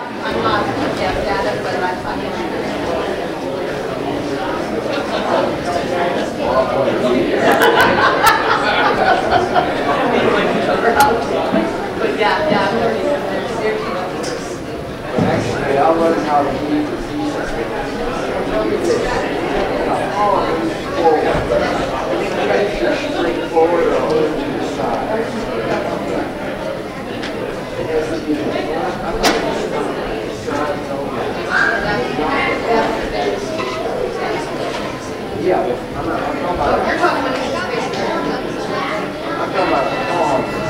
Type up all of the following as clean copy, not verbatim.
I'm not adept at it, but I But yeah, I'm learning. Actually, I'll learn how to use the straight forward or to the side. Yeah, I'm talking about the palm.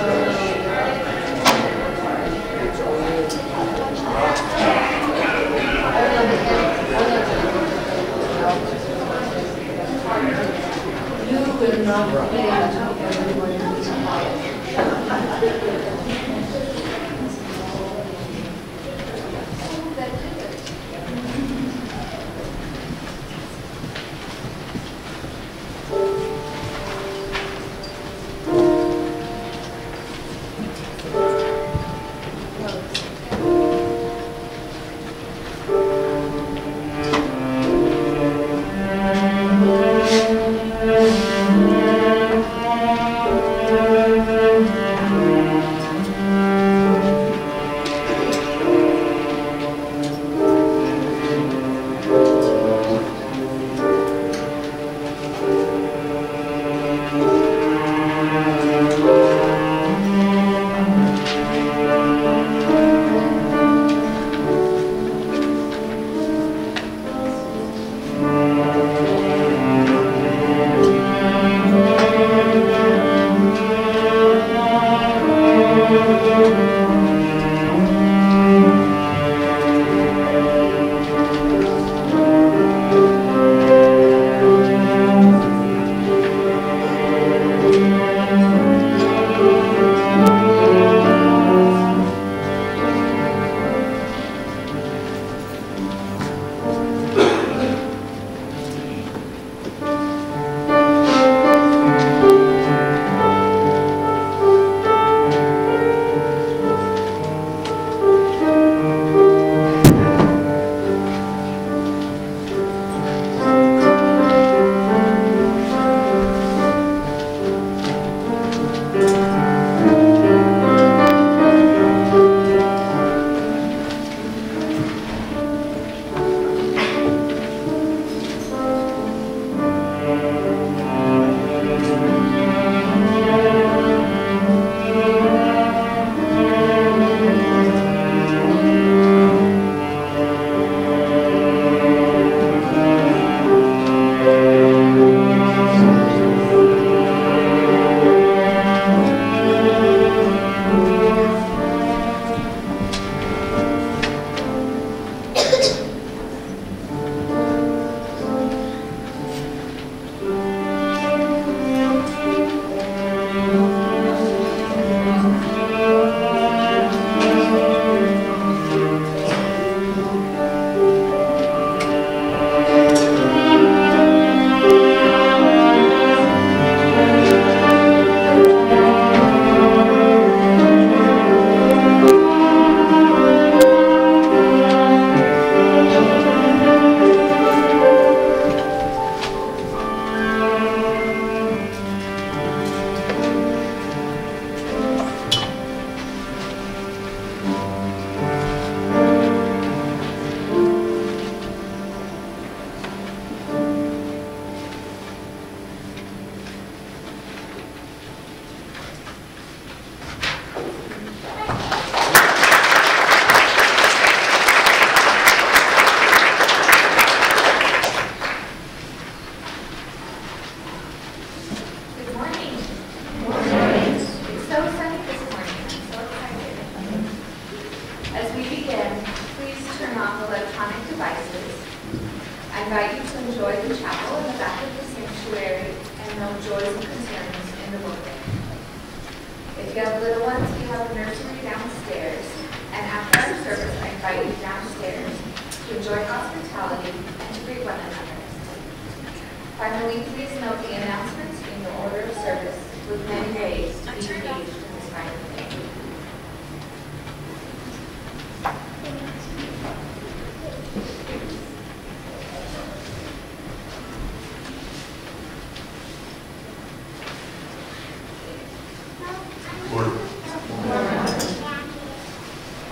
Finally, please note the announcements in your order of service with many ways to be engaged in this kind of thing.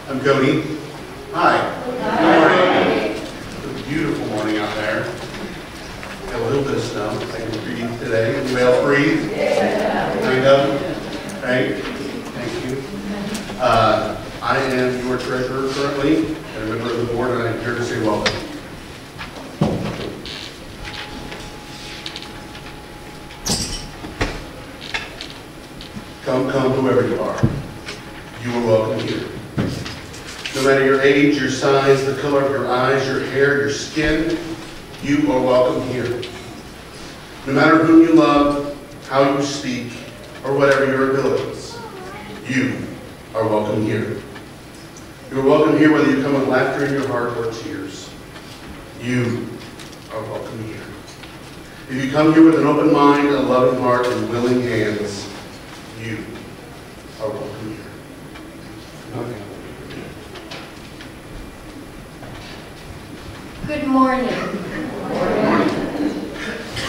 I'm Cody. Hi. Good morning. It's a beautiful morning out there. Got a little bit of snow. I can breathe today. Anybody else breathe? Yeah. Kind of. Right? Thank you. I am your treasurer currently, and a member of the board, and I'm here to say welcome. Come, whoever you are. You are welcome here. No matter your age, your size, the color of your eyes, your hair, your skin, you are welcome here. No matter whom you love, how you speak, or whatever your abilities, you are welcome here. You are welcome here whether you come with laughter in your heart or tears. You are welcome here. If you come here with an open mind, a loving heart, and willing hands, you are welcome here. Good morning.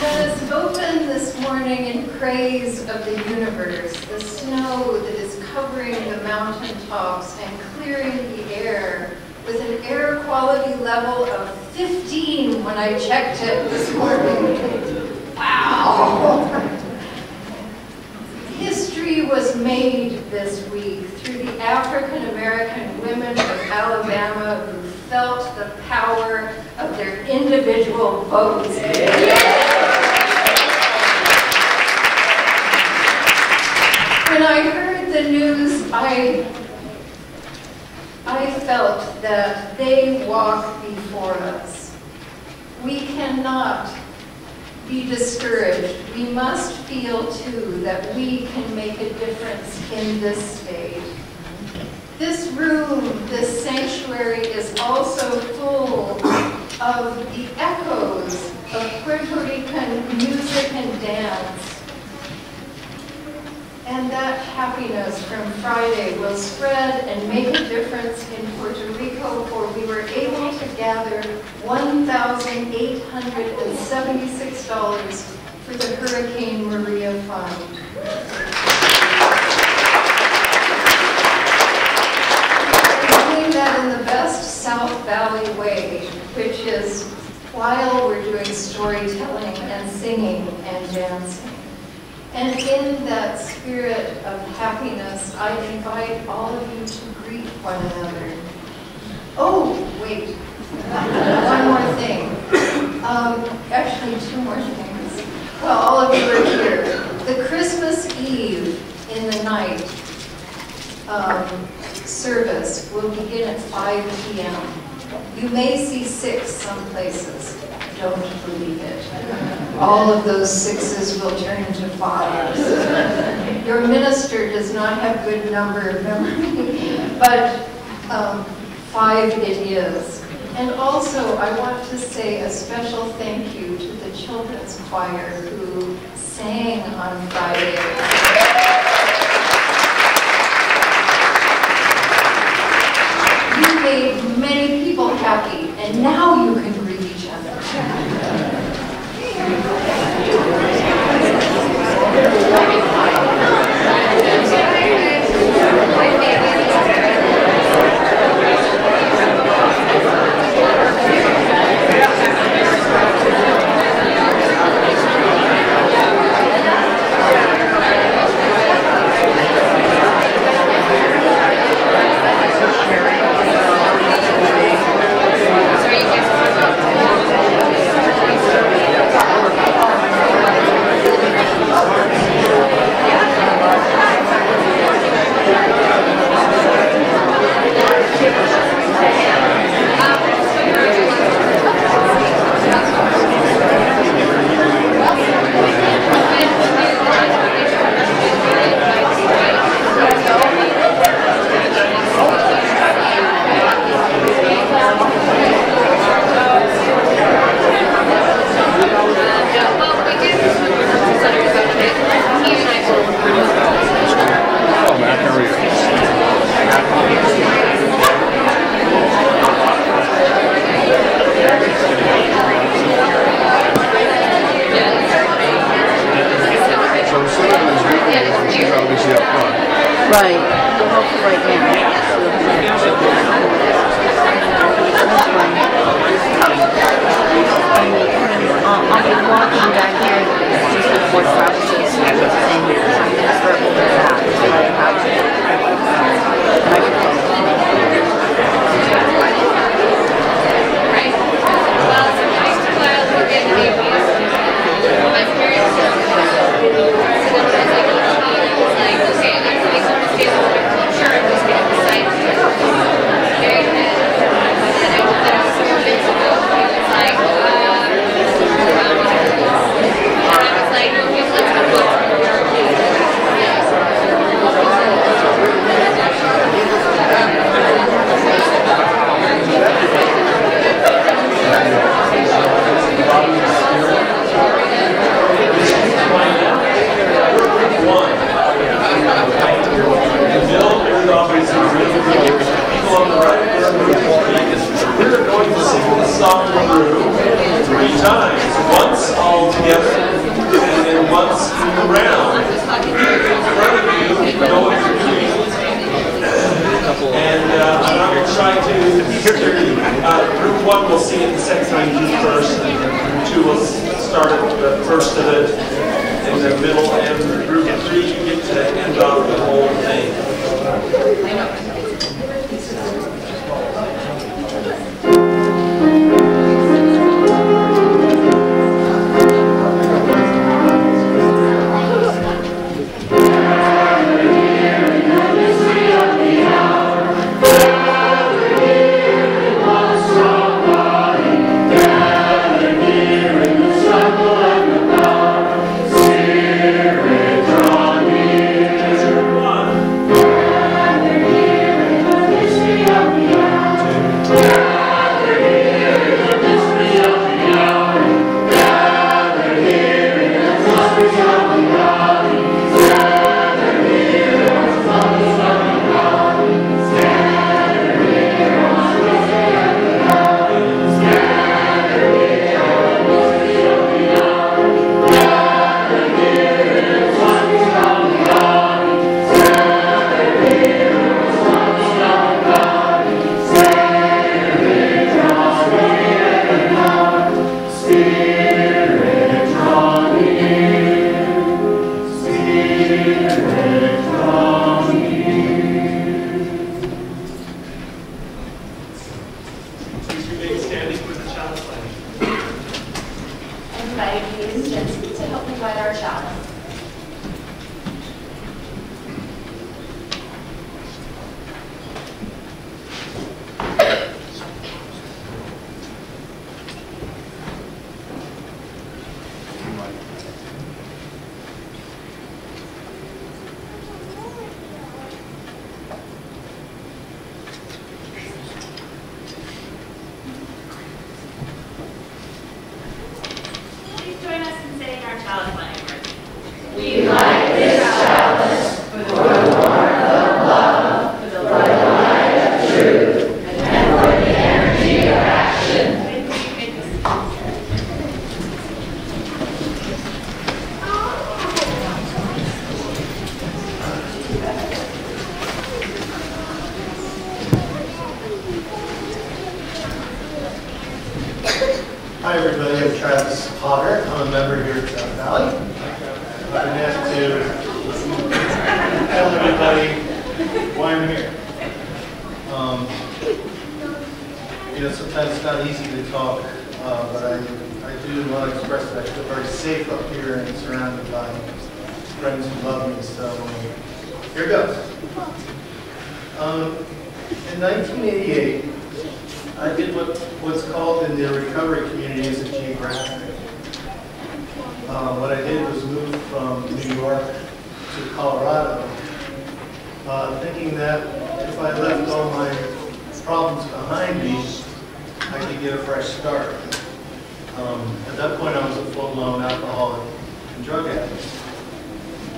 Let us open this morning in praise of the universe, the snow that is covering the mountaintops and clearing the air with an air quality level of 15 when I checked it this morning. Wow! History was made this week through the African American women of Alabama who felt the power of their individual votes. When I heard the news, I felt that they walk before us. We cannot be discouraged. We must feel, too, that we can make a difference in this state. This room, this sanctuary, is also full of the echoes of Puerto Rican music and dance. And that happiness from Friday will spread and make a difference in Puerto Rico, for we were able to gather $1,876 for the Hurricane Maria Fund. We're doing that in the best South Valley way, which is while we're doing storytelling and singing and dancing. And in that spirit of happiness, I invite all of you to greet one another. Oh, wait, one more thing. Actually, two more things. Well, all of you are here. The Christmas Eve in the night service will begin at 5 p.m. You may see 6 some places. Don't believe it. All of those 6s will turn into 5s. Your minister does not have good number memory, but 5 it is. And also, I want to say a special thank you to the children's choir who sang on Friday. You made many people happy, and now you can greet each other. Group 1 will sing it the second time you do first, and Group 2 will start at the first of it, in the middle, and Group 3 you get to end off the whole thing. Hi everybody, I'm Travis Potter. I'm a member here at South Valley. I've been asked to tell everybody why I'm here. Sometimes it's not easy to talk, but I do want to express that I feel very safe up here and surrounded by friends who love me, so here goes. In 1988, I did what's called in the recovery community as a geographic. What I did was move from New York to Colorado, thinking that if I left all my problems behind me, I could get a fresh start. At that point, I was a full-blown alcoholic and drug addict.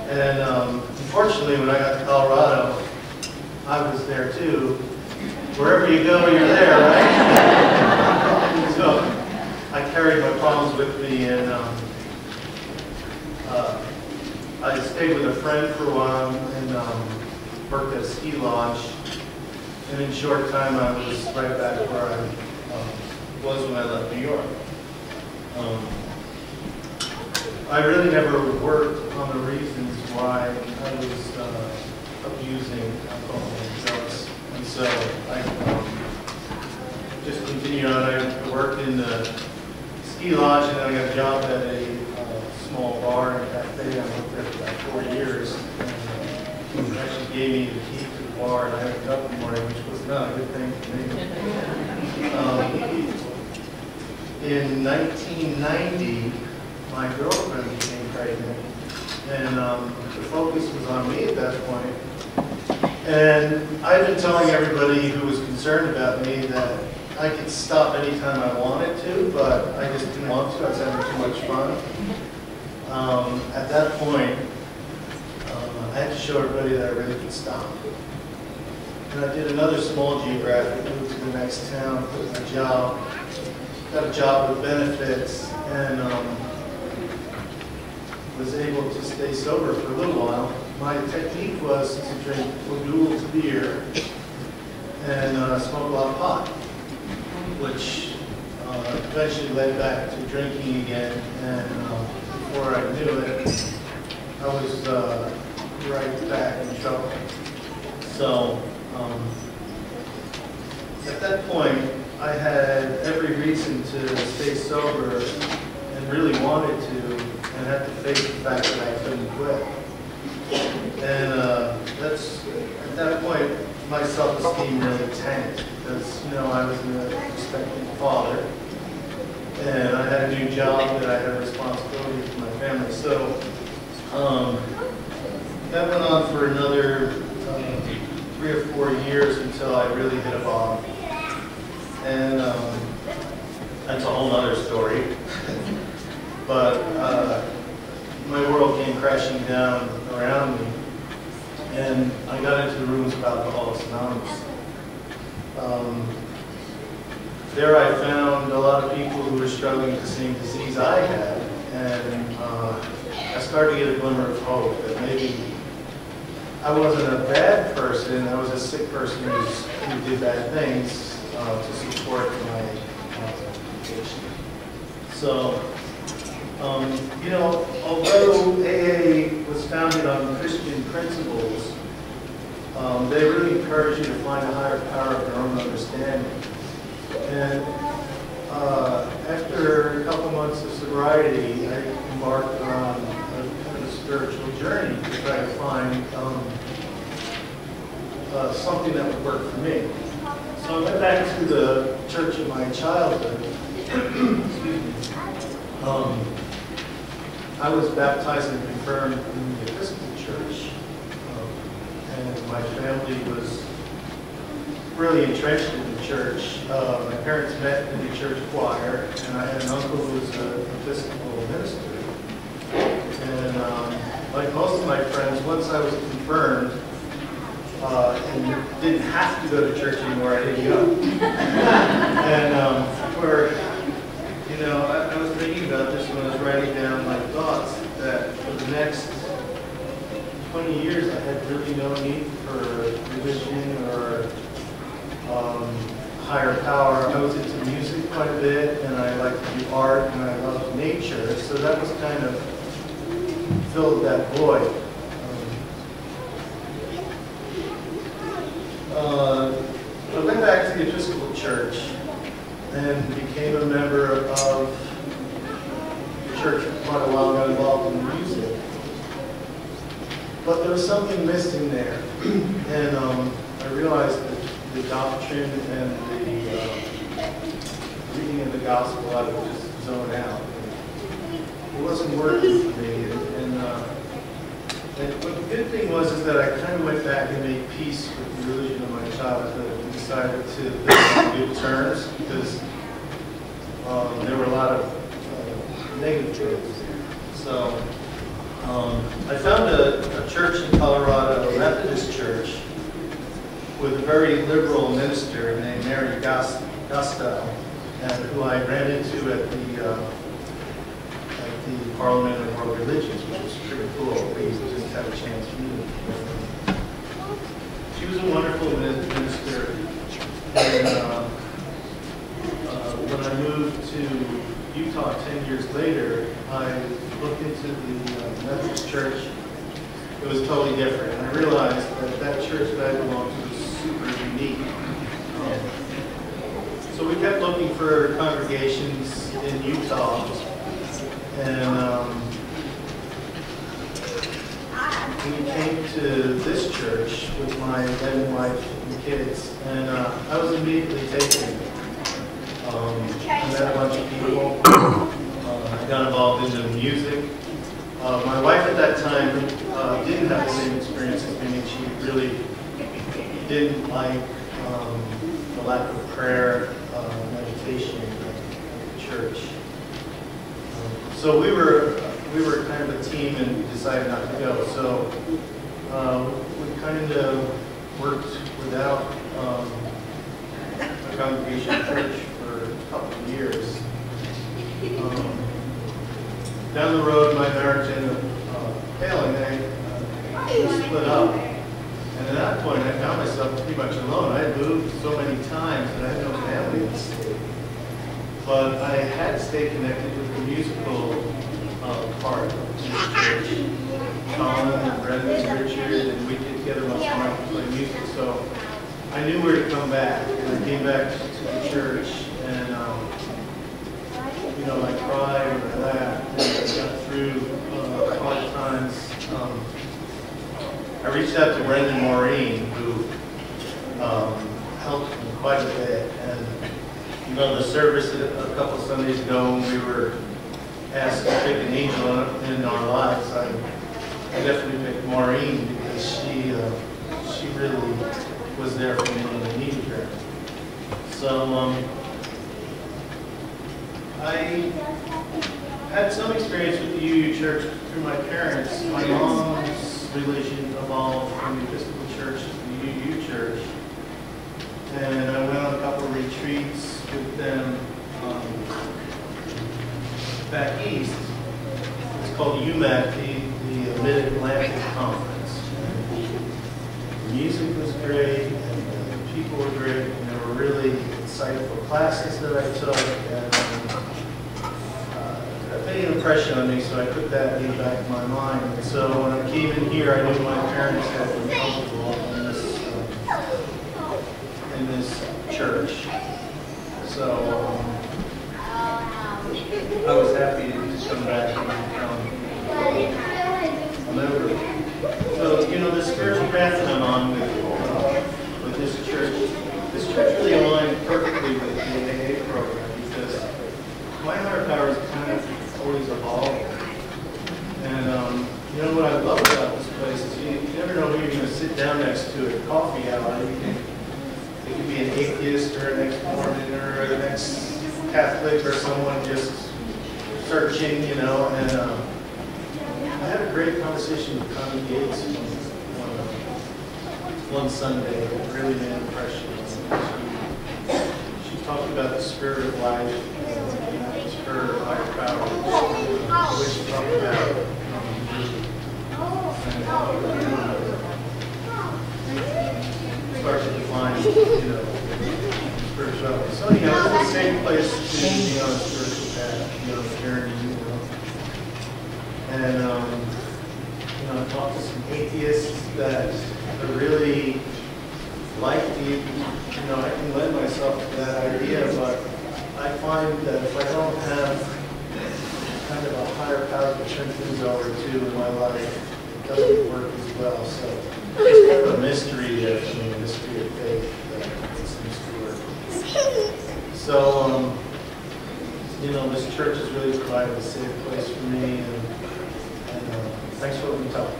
And unfortunately, when I got to Colorado, I was there too. Wherever you go, you're there, right? So I carried my problems with me, and I stayed with a friend for a while and worked at a ski lodge. And in a short time, I was right back where I was when I left New York. I really never worked on the reasons why I was abusing alcohol and drugs. And so I just continued on. I worked in the ski lodge, and then I got a job at a small bar and cafe. I worked there for about 4 years. And it actually gave me the key to the bar, and I opened up in the morning, which was not a good thing for me. In 1990, my girlfriend became pregnant, and the focus was on me at that point. And I've been telling everybody who was concerned about me that I could stop anytime I wanted to, but I just didn't want to. I was having too much fun. At that point, I had to show everybody that I really could stop. And I did another small geographic, moved to the next town, quit my job, got a job with benefits, and was able to stay sober for a little while. My technique was to drink O'Doul's beer and smoke a lot of pot. which eventually led back to drinking again. And before I knew it, I was right back in trouble. So at that point, I had every reason to stay sober and really wanted to, and had to face the fact that I couldn't quit. And at that point, my self-esteem really tanked because, you know, I was an expectant father, and I had a new job that I had responsibility for my family. So that went on for another 3 or 4 years until I really hit a bomb. And that's a whole other story. But my world came crashing down around me, and I got into the rooms of Alcoholics Anonymous. There I found a lot of people who were struggling with the same disease I had, and I started to get a glimmer of hope that maybe I wasn't a bad person, I was a sick person who did bad things to support my addiction. So, you know, although AA was founded on Christian principles, they really encourage you to find a higher power of your own understanding. And after a couple months of sobriety, I embarked on a kind of spiritual journey to try to find something that would work for me. So I went back to the church of my childhood. Excuse me. I was baptized and confirmed in the Episcopal Church, and my family was really entrenched in the church. My parents met in the church choir, and I had an uncle who was an Episcopal minister. And like most of my friends, once I was confirmed and didn't have to go to church anymore, I didn't go. And you know, I was thinking about this when I was writing down my thoughts, that for the next 20 years I had really no need for religion or higher power. I was into music quite a bit, and I liked to do art, and I loved nature, so that was kind of filled that void. I went back to the Episcopal Church and became a member of the church for quite a while, got involved in music. But there was something missing there, and I realized that the doctrine and the reading of the gospel, I would just zone out. It wasn't working for me, and the good thing was is that I kind of went back and made peace with the religion of my childhood and decided to live on good terms, because there were a lot of negative things. So I found a church in Colorado, a Methodist church, with a very liberal minister named Mary Gospel, and who I ran into at the Parliament of World Religions, which was pretty cool. We just had a chance to meet her. She was a wonderful minister, and when I moved to Utah 10 years later, I looked into the Methodist church. It was totally different, and I realized that church that I belonged to was super unique. So we kept looking for congregations in Utah, and we came to this church with my then wife and kids, and I was immediately taken. I met a bunch of people. I got involved in the music. My wife at that time didn't have the same experience as me. She really didn't like the lack of prayer, meditation at the church. So we were kind of a team, and we decided not to go. So we kind of worked without a congregation church for a couple of years. Down the road, my marriage ended up failing, and we split up. And at that point, I found myself pretty much alone. I had moved so many times, and I had no family in the state. but I had to stay connected with the musical part of the church. Colin and Brendan and Richard, and we get together once in a while to play music, so I knew where to come back. And I came back to the church, and you know, I cried and I laughed, and I got through hard times. I reached out to Brendan and Maureen, who helped me quite a bit. And you know, the service a couple Sundays ago, when we were asked to pick an angel in our lives, I definitely picked Maureen because she really was there for me when I needed her. So I had some experience with the UU Church through my parents. My mom's religion evolved from the Episcopal Church to the UU Church. And I went on a couple of retreats with them back east. It's called UMAC, the Mid-Atlantic Conference. And the music was great, and the people were great, and there were really insightful classes that I took. And it made an impression on me, so I put that in the back of my mind. And so when I came in here, I knew my parents had been comfortable in this church. So I was happy to come back and remember. So, you know, the spiritual path that I'm on with this church really aligned perfectly with the AA program, because my higher power is kind of always evolving. And you know what I love about this place is you never know who you're going to sit down next to at coffee hour. It could be an atheist or an ex-Mormon or the next Catholic or someone just searching, you know. And I had a great conversation with Connie Gates one Sunday that really made an impression. She talked about the spirit of life, the spirit of higher power, which she talked about. Start to define, you know, spirituality. So, you know, it's the same place to be on a spiritual path, you know, journey, you know. And, you know, I talked to some atheists that really like the, you know, I can lend myself to that idea, but I find that if I don't have kind of a higher power to turn things over to in my life, it doesn't work as well. So it's kind of a mystery there for me, a mystery of faith that seems to work. So, you know, this church has really provided a safe place for me, and thanks for letting me talk.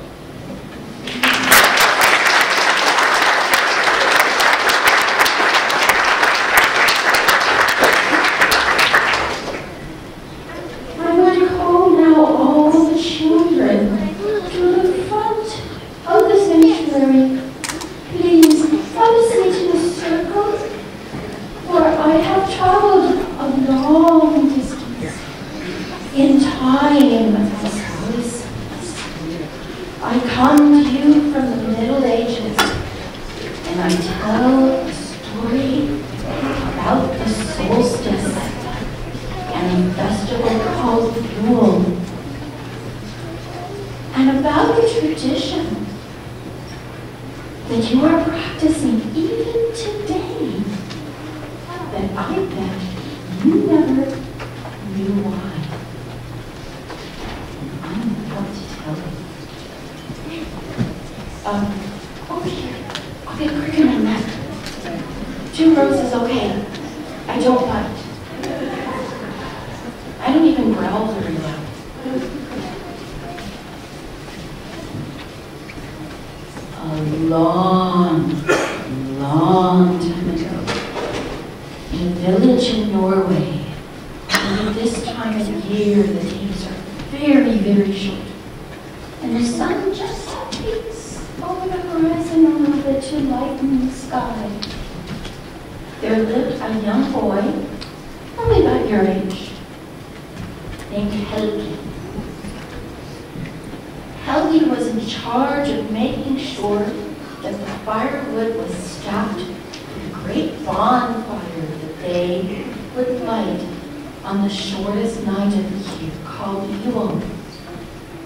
on the shortest night of the year called Yule.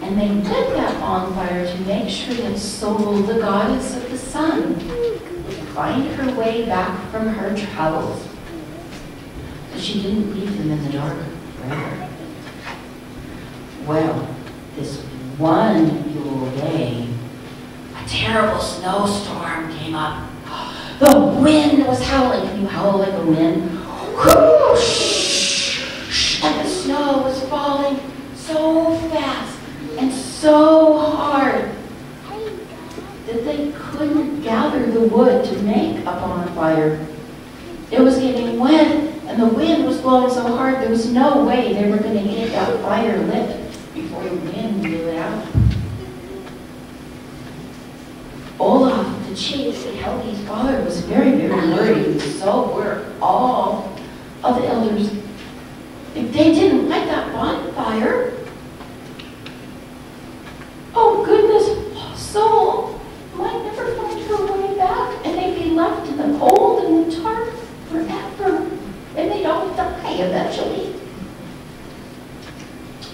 And they lit that bonfire to make sure that Sol, the goddess of the sun, would find her way back from her travels. But she didn't leave them in the dark forever. Well, this one Yule day, a terrible snowstorm came up. The wind was howling. Can you howl like a wind? And the snow was falling so fast and so hard that they couldn't gather the wood to make a bonfire. It was getting wet and the wind was blowing so hard there was no way they were going to get that fire lit before the wind blew it out. Olaf, the chief, Helgi's father, was very, very worried. So were all of the elders. If they didn't light that bonfire, oh goodness, Sol might never find her way back, and they'd be left in the cold and the dark forever, and they'd all die eventually.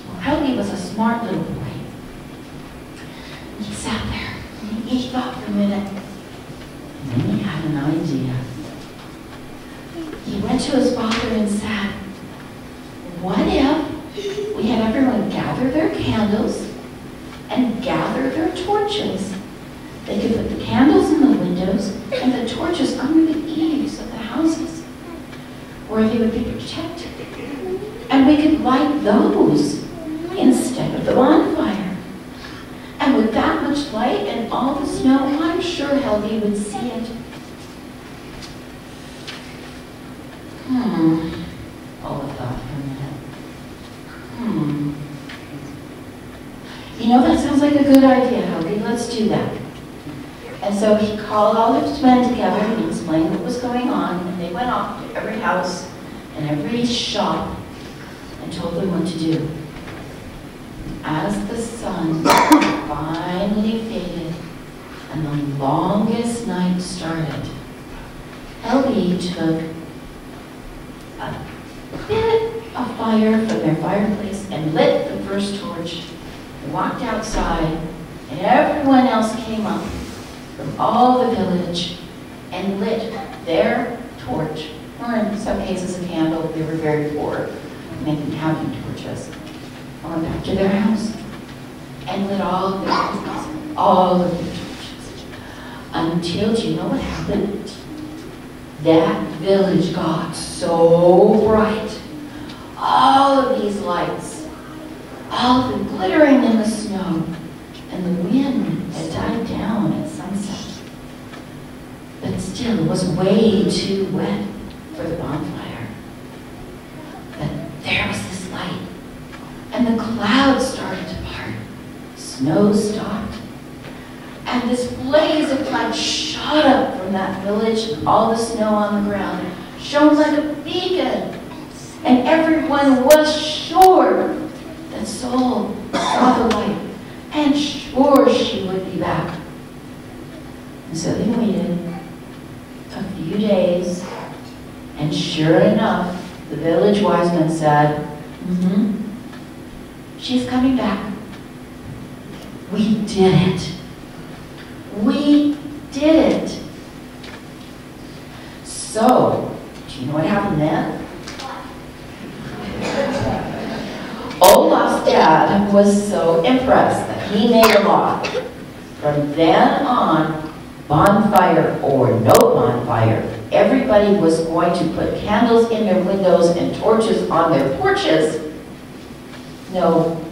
Well, Helgi was a smart little boy. He sat there, and he thought for a minute, and then he had an idea. He went to his father and said, what if we had everyone gather their candles and gather their torches? They could put the candles in the windows and the torches under the eaves of the houses, where they would be protected. And we could light those instead of the bonfire. And with that much light and all the snow, I'm sure Helgi would see it. Olaf thought for a minute. You know, that sounds like a good idea, Helgi. Let's do that. And so he called all of his men together and he explained what was going on, and they went off to every house and every shop and told them what to do. As the sun finally faded and the longest night started, Helgi took a bit of fire from their fireplace and lit the first torch and walked outside, and everyone else came up from all the village and lit their torch, or in some cases a candle. They were very poor, making having torches, and went back to their house and lit all of their candles, all of their torches, until, do you know what happened? That village got so bright. All of these lights, all of them glittering in the snow, and the wind had died down at sunset. But still, it was way too wet for the bonfire. But there was this light, and the clouds started to part. Snow stopped. And this blaze of light shot up from that village, and all the snow on the ground shone like a beacon. And everyone was sure that Sol saw the light, and sure she would be back. And so they waited a few days, and sure enough, the village wise men said, she's coming back. We did it. We did it. So, do you know what happened then? Olaf's dad was so impressed that he made a law. From then on, bonfire or no bonfire, everybody was going to put candles in their windows and torches on their porches. No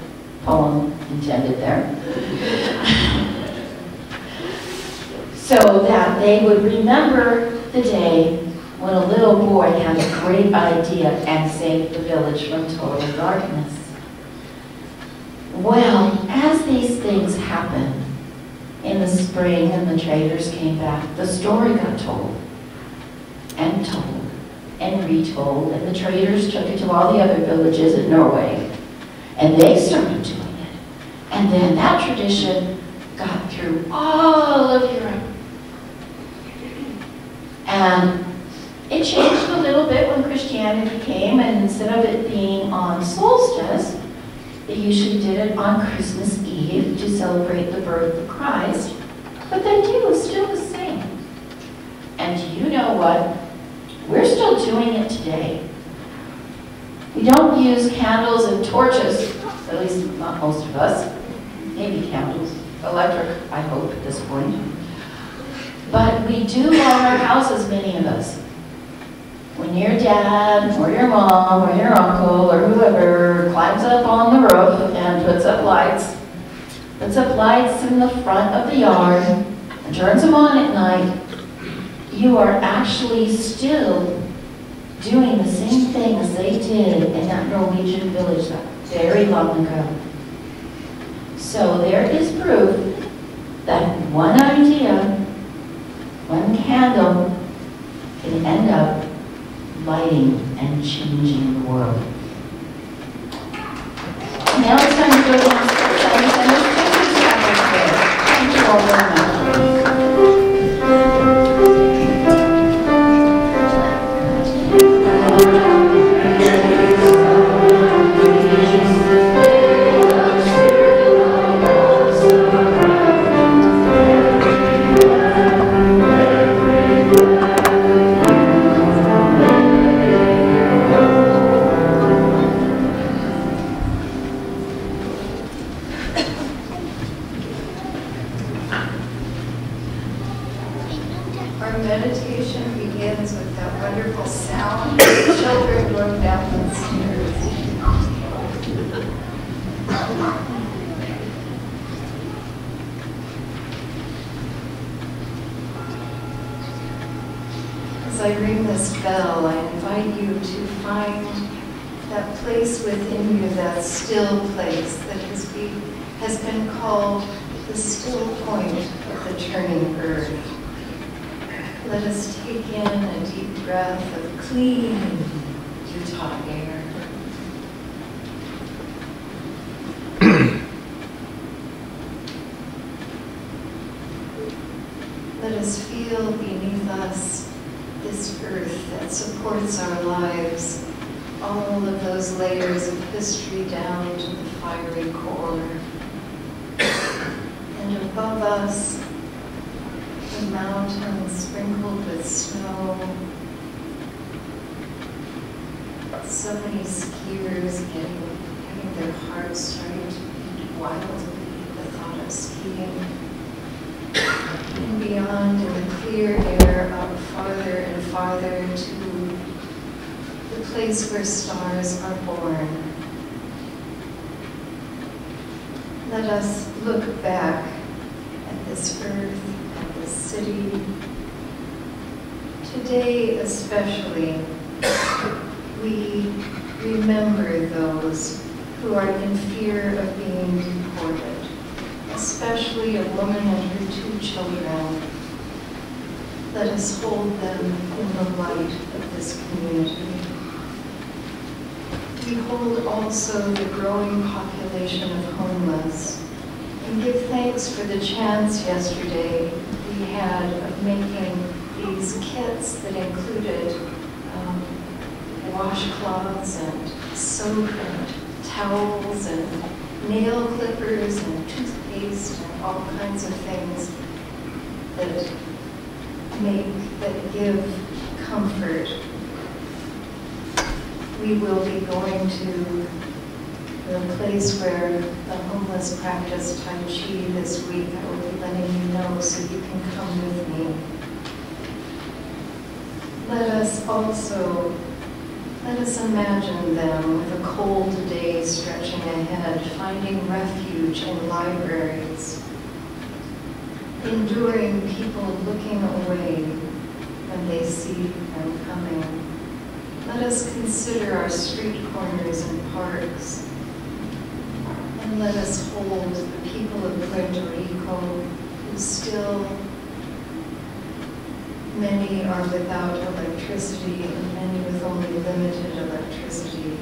poem intended there. So that they would remember the day when a little boy had a great idea and saved the village from total darkness. Well, as these things happened in the spring and the traders came back, the story got told and told and retold, and the traders took it to all the other villages in Norway, and they started doing it. And then that tradition got through all of Europe. And It changed a little bit when Christianity came, and instead of it being on solstice, they usually did it on Christmas Eve to celebrate the birth of Christ. But the idea was still the same. And you know what? We're still doing it today. We don't use candles and torches, at least not most of us. Maybe candles, electric, I hope at this point. But we do light our houses, many of us. When your dad or your mom or your uncle or whoever climbs up on the roof and puts up lights in the front of the yard and turns them on at night, you are actually still doing the same things they did in that Norwegian village that very long ago. So there is proof that one idea, one candle, can end up lighting and changing the world. Now it's time to go downstairs. And there's pictures back there. Thank you all very much. Our meditation begins with that wonderful sound of children going down the stairs. As I ring this bell, I invite you to find that place within you, that still place that has been called the still point of the turning earth. Let us take in a deep breath of clean Utah air. Let us feel beneath us this earth that supports our lives, all of those layers of history down to the fiery core. And above us, the mountains sprinkled with snow. So many skiers having their hearts starting to beat wildly at the thought of skiing. And beyond in the clear air, out farther and farther to the place where stars are born. Let us look back at this earth, this city. Today especially, we remember those who are in fear of being deported, especially a woman and her 2 children. Let us hold them in the light of this community. We hold also the growing population of homeless and give thanks for the chance yesterday we had of making these kits that included washcloths and soap and towels and nail clippers and toothpaste and all kinds of things that give comfort. We will be going to the place where the homeless practice Tai Chi this week. I will be letting you know so you can come with me. Let us imagine them with a cold day stretching ahead, finding refuge in libraries, enduring people looking away when they see them coming. Let us consider our street corners and parks, and let us hold the people of Puerto Rico who still, many are without electricity and many with only limited electricity.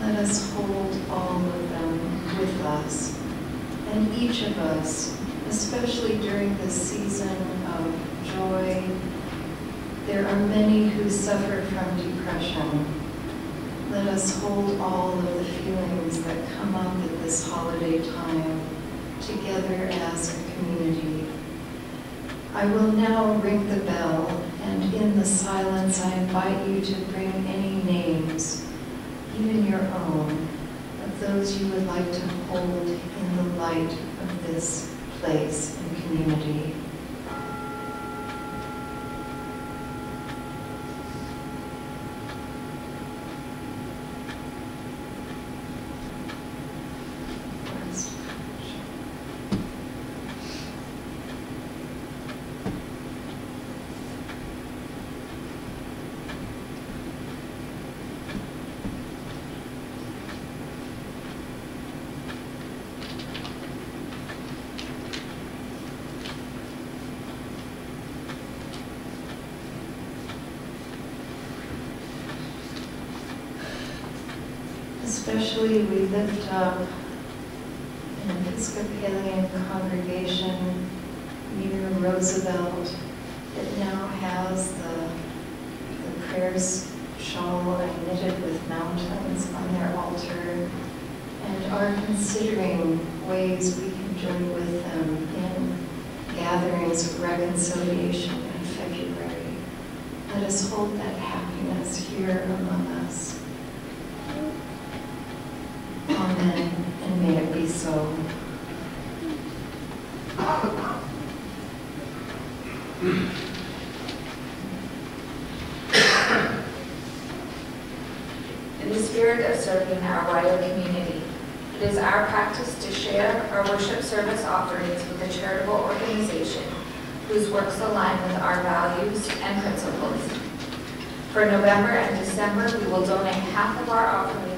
Let us hold all of them with us, and each of us, especially during this season of joy. There are many who suffer from depression. Let us hold all of the feelings that come up at this holiday time together as a community. I will now ring the bell, and in the silence I invite you to bring any names, even your own, of those you would like to hold in the light of this place and community. Especially we lift up an Episcopalian congregation near Roosevelt that now has the prayers shawl and knitted with mountains on their altar, and are considering ways we can join with them in gatherings of reconciliation in February. Let us hold that happiness here among us. Amen, and may it be so. In the spirit of serving our wider community, it is our practice to share our worship service offerings with a charitable organization whose works align with our values and principles. For November and December, we will donate half of our offerings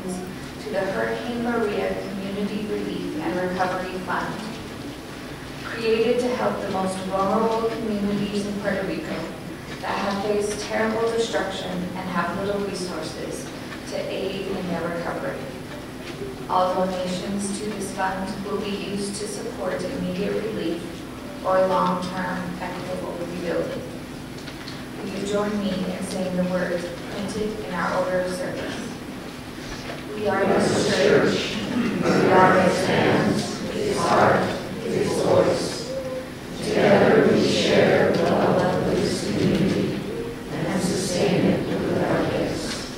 to the Hurricane Maria Community Relief and Recovery Fund, created to help the most vulnerable communities in Puerto Rico that have faced terrible destruction and have little resources to aid in their recovery. All donations to this fund will be used to support immediate relief or long-term equitable rebuilding. Will you join me in saying the words printed in our order of service? We are His church, we are His hands, His heart, His voice. Together we share the love of this community and sustain it with our gifts.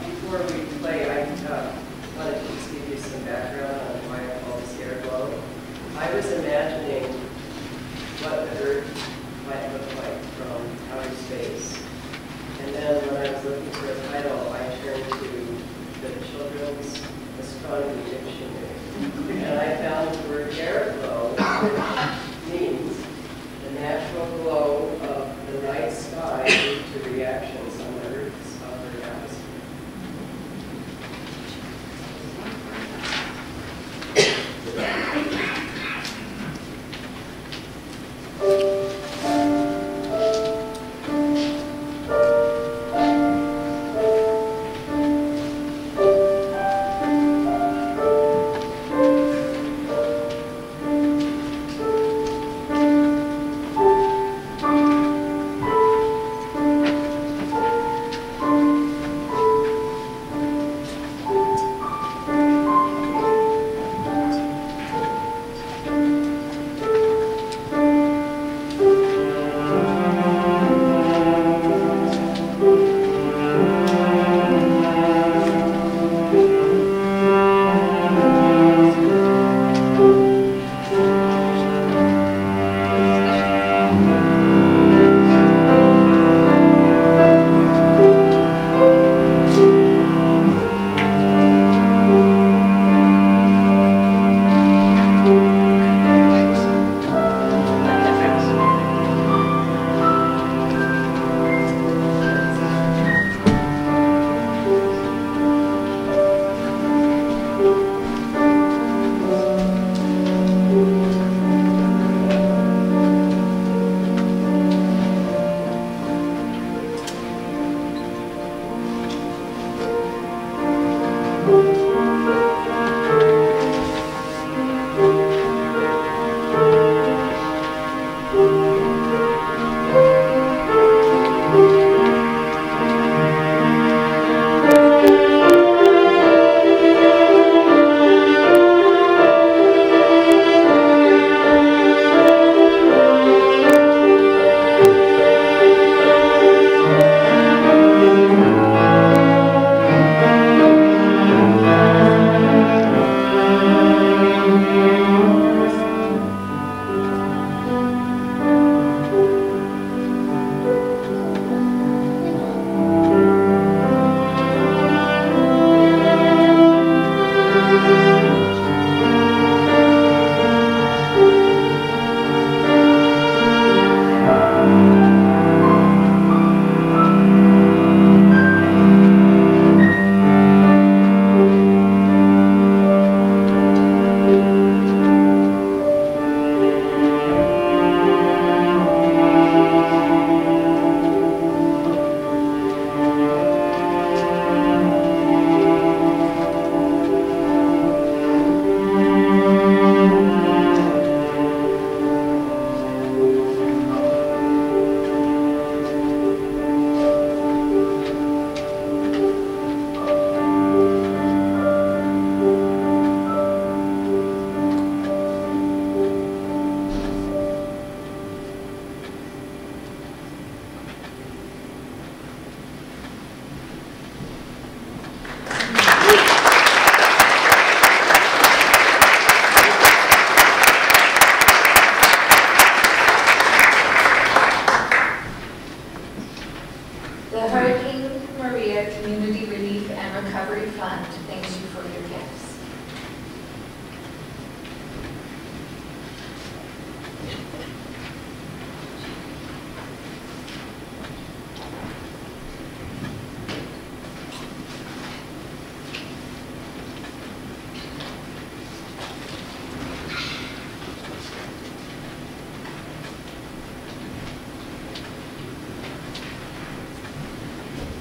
Before we play, I wanted to just give you some background on why I call this airflow. I was imagining what the Earth might look like from outer space. And then when I was looking for a title, I turned to the Children's Astronomy Dictionary. And I found the word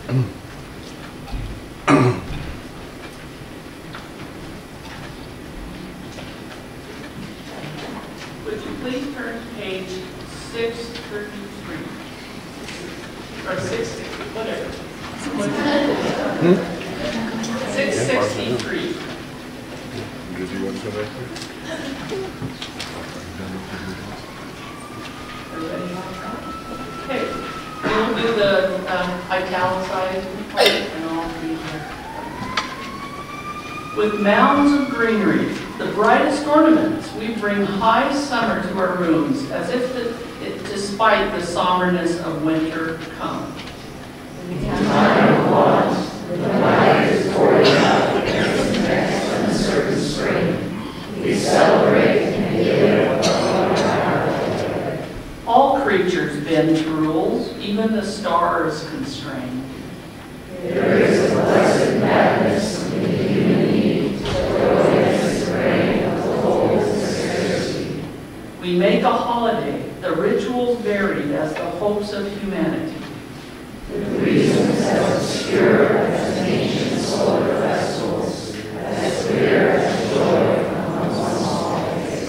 Would you please turn to page 633? Or 60, whatever. 663. Did you want to come back Okay, we'll do the italicized part and I'll read here. With mounds of greenery, the brightest ornaments, we bring high summer to our rooms, as if despite the somberness of winter come. In time of want, the light is pouring out against the next uncertain spring. We celebrate and give what our heart. All creatures bend to rules, even the stars constrain. There is a blessed madness in the human need to go against the grain of the whole sincerity. We make a holiday, the rituals varied as the hopes of humanity. The reasons as obscure as ancient solar festivals, as clear as joy from one's holidays.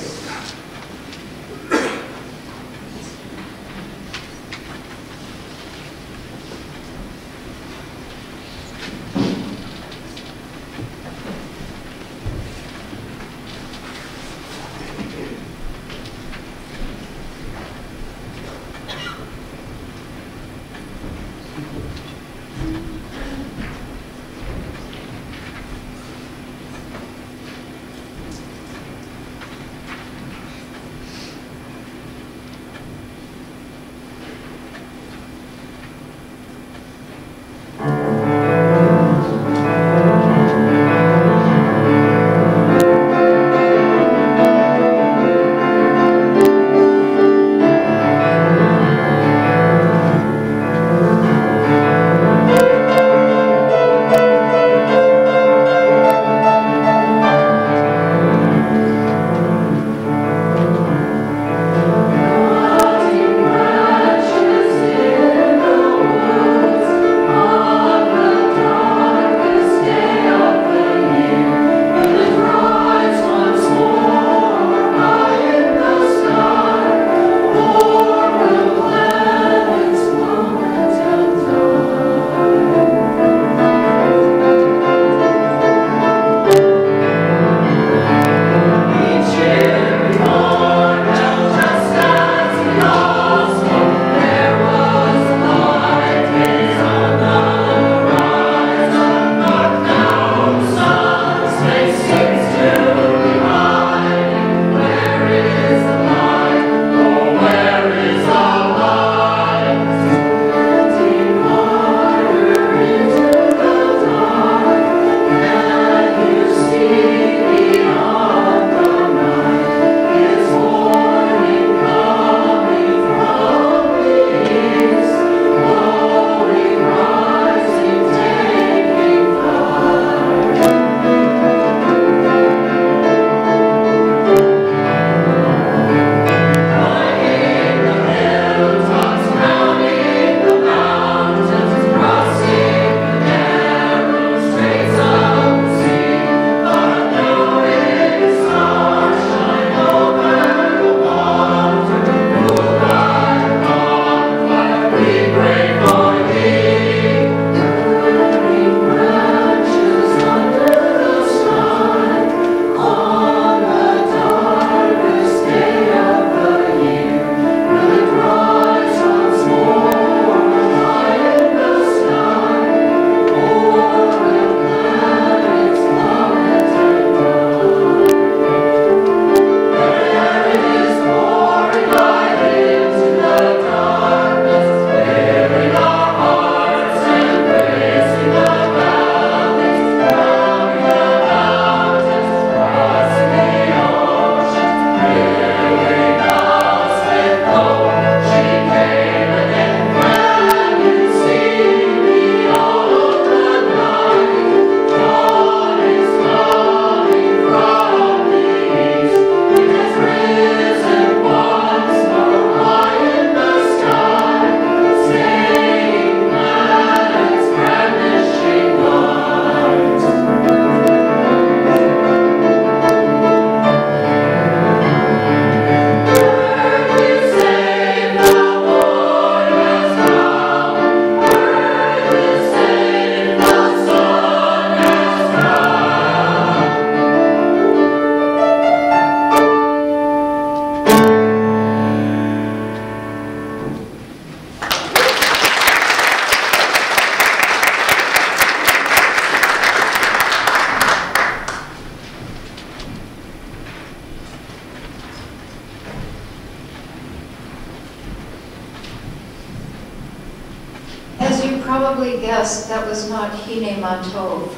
probably guessed that was not Hine Matov.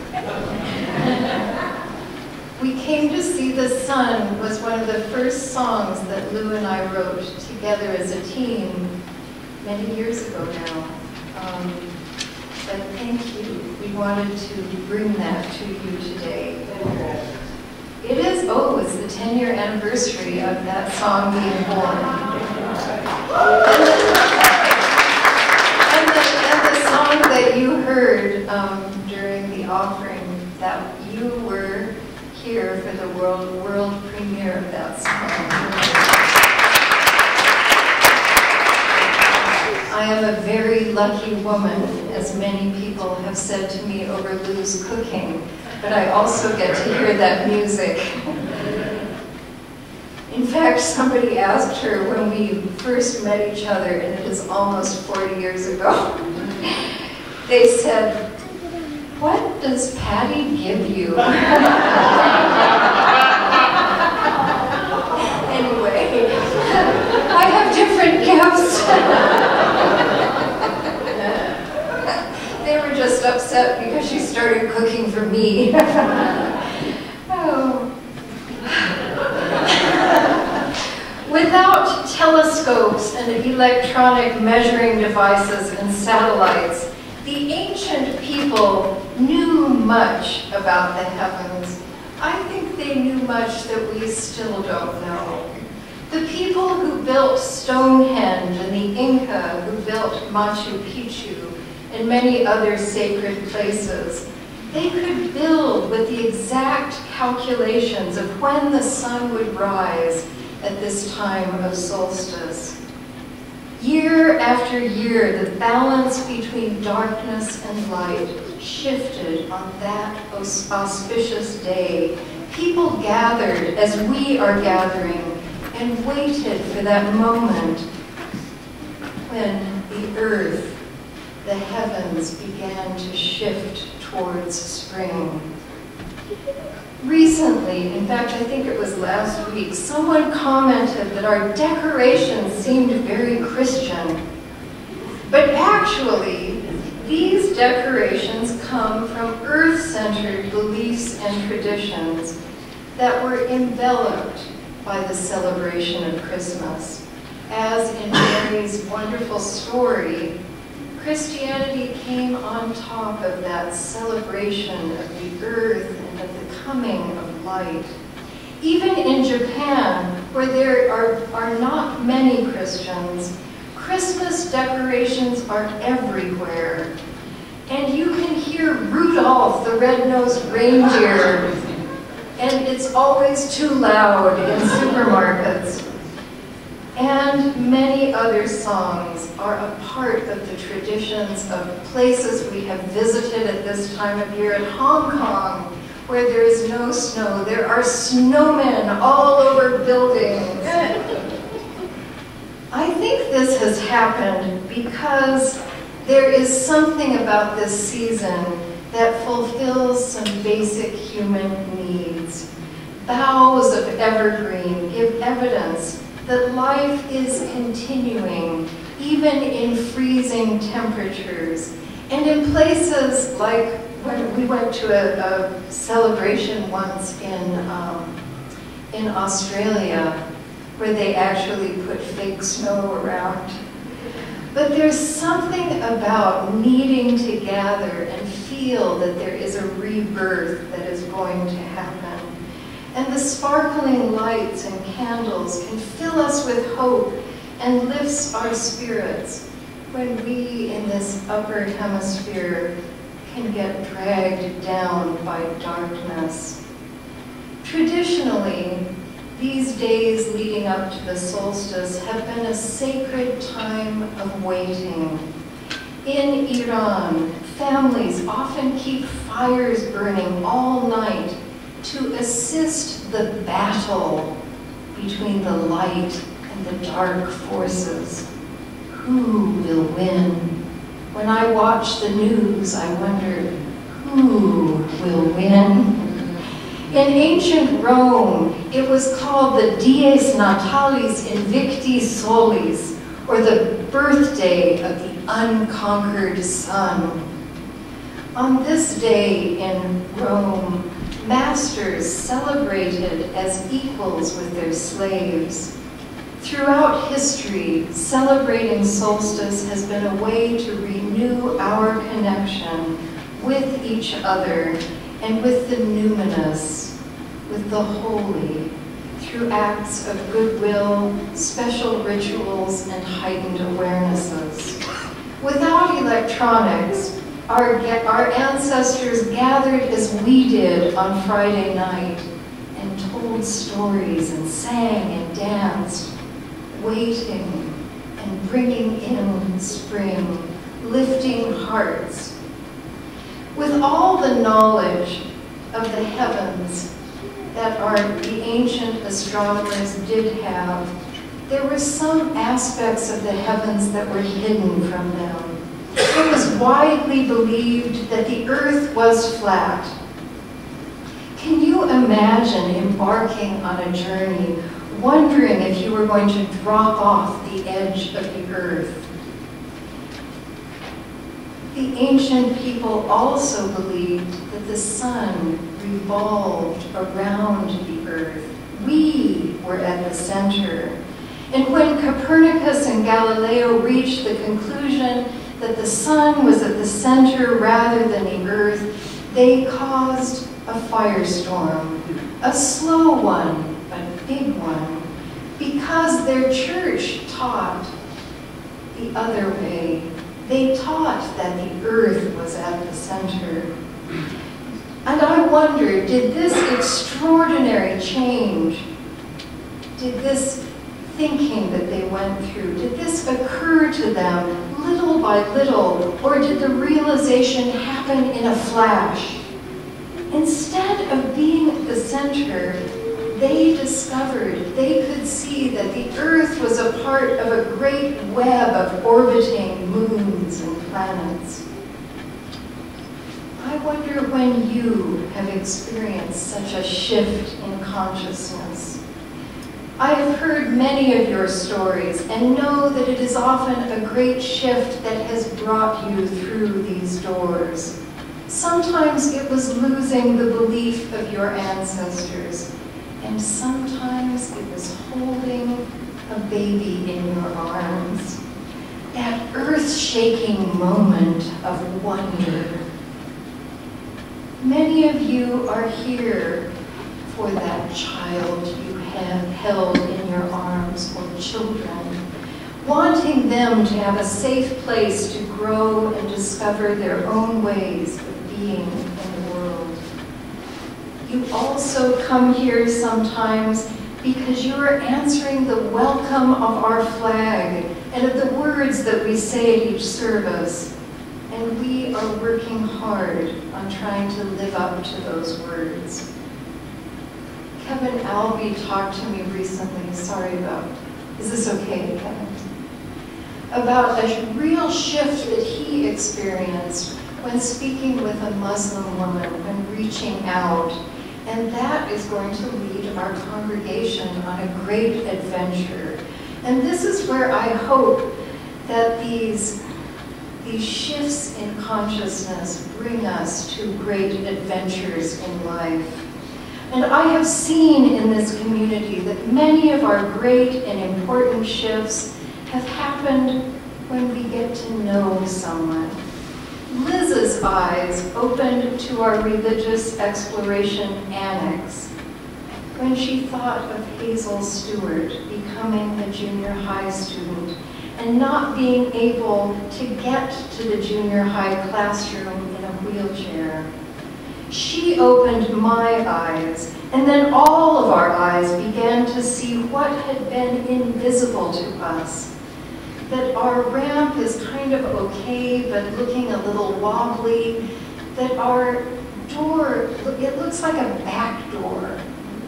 We Came to See the Sun was one of the first songs that Lou and I wrote together as a team many years ago now. But thank you. We wanted to bring that to you today. It is, it's the 10-year anniversary of that song being born. And the song that you heard during the offering, that you were here for the world premiere of that song. I am a very lucky woman, as many people have said to me over Lou's cooking, but I also get to hear that music. In fact, somebody asked her when we first met each other, and it is almost 40 years ago, they said, "What does Patty give you?" Anyway, I have different gifts. They were just upset because she started cooking for me. Oh. Without telescopes and electronic measuring devices and satellites, the ancient people knew much about the heavens. I think they knew much that we still don't know. The people who built Stonehenge and the Inca who built Machu Picchu and many other sacred places, they could build with the exact calculations of when the sun would rise at this time of solstice. Year after year, the balance between darkness and light shifted on that auspicious day. People gathered as we are gathering and waited for that moment when the earth, the heavens, began to shift towards spring. Recently, in fact, I think it was last week, someone commented that our decorations seemed very Christian. But actually, these decorations come from earth-centered beliefs and traditions that were enveloped by the celebration of Christmas. As in Mary's wonderful story, Christianity came on top of that celebration of the earth and of the coming of light. Even in Japan, where there are not many Christians, Christmas decorations are everywhere. And you can hear Rudolph the Red-Nosed Reindeer, and it's always too loud in supermarkets. And many other songs are a part of the traditions of places we have visited at this time of year. In Hong Kong, where there is no snow, there are snowmen all over buildings. I think this has happened because there is something about this season that fulfills some basic human needs. Boughs of evergreen give evidence that life is continuing, even in freezing temperatures. And in places like when we went to a celebration once in Australia, where they actually put fake snow around. But there's something about needing to gather and feel that there is a rebirth that is going to happen. And the sparkling lights and candles can fill us with hope and lifts our spirits when we in this upper hemisphere can get dragged down by darkness. Traditionally, these days leading up to the solstice have been a sacred time of waiting. In Iran, families often keep fires burning all night to assist the battle between the light and the dark forces. Who will win? When I watch the news, I wonder, who will win? In ancient Rome, it was called the Dies Natalis Invicti Solis, or the birthday of the unconquered sun. On this day in Rome, masters celebrated as equals with their slaves. Throughout history, celebrating solstice has been a way to renew our connection with each other and with the numinous, with the holy, through acts of goodwill, special rituals, and heightened awarenesses. Without electronics, our ancestors gathered as we did on Friday night and told stories and sang and danced, waiting and bringing in spring, lifting hearts. With all the knowledge of the heavens that the ancient astronomers did have, there were some aspects of the heavens that were hidden from them. It was widely believed that the earth was flat. Can you imagine embarking on a journey, wondering if you were going to drop off the edge of the earth? The ancient people also believed that the sun revolved around the earth. We were at the center. And when Copernicus and Galileo reached the conclusion that the sun was at the center rather than the earth, they caused a firestorm, a slow one, but big one, because their church taught the other way. They taught that the earth was at the center. And I wonder, did this extraordinary change, did this thinking that they went through, did this occur to them little by little, or did the realization happen in a flash? Instead of being at the center, they discovered, they could see that the earth was a part of a great web of orbiting moons and planets. I wonder when you have experienced such a shift in consciousness. I have heard many of your stories and know that it is often a great shift that has brought you through these doors. Sometimes it was losing the belief of your ancestors, and sometimes it was holding a baby in your arms. That earth-shaking moment of wonder. Many of you are here for that child you have held in your arms, or children, wanting them to have a safe place to grow and discover their own ways of being in the world. You also come here sometimes because you are answering the welcome of our flag and of the words that we say at each service. And we are working hard on trying to live up to those words. Kevin Albee talked to me recently, is this okay, Kevin? About a real shift that he experienced when speaking with a Muslim woman, when reaching out. And that is going to lead our congregation on a great adventure. And this is where I hope that these shifts in consciousness bring us to great adventures in life. And I have seen in this community that many of our great and important shifts have happened when we get to know someone. Liz's eyes opened to our religious exploration annex when she thought of Hazel Stewart becoming a junior high student and not being able to get to the junior high classroom in a wheelchair. She opened my eyes, and then all of our eyes began to see what had been invisible to us. That our ramp is kind of okay, but looking a little wobbly. That our door, it looks like a back door.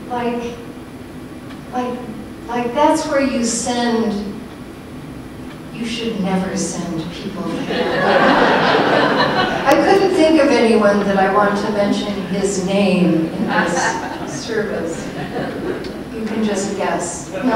Like that's where you should never send people there. I couldn't think of anyone that I want to mention his name in this service. You can just guess. No.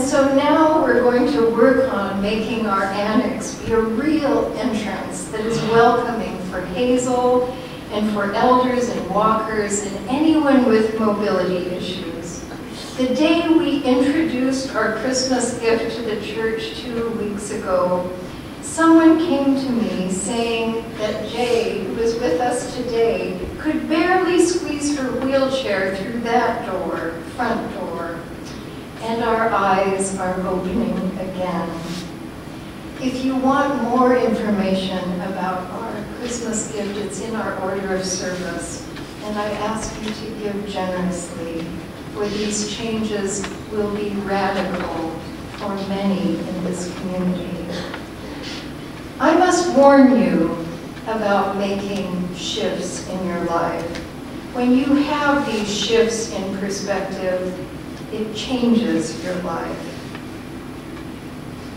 so now we're going to work on making our annex be a real entrance that is welcoming for Hazel and for elders and walkers and anyone with mobility issues. The day we introduced our Christmas gift to the church 2 weeks ago, someone came to me saying that Jay, who is with us today, could barely squeeze her wheelchair through that door, front door. And our eyes are opening again. If you want more information about our Christmas gift, it's in our order of service. And I ask you to give generously, for these changes will be radical for many in this community. I must warn you about making shifts in your life. When you have these shifts in perspective, it changes your life.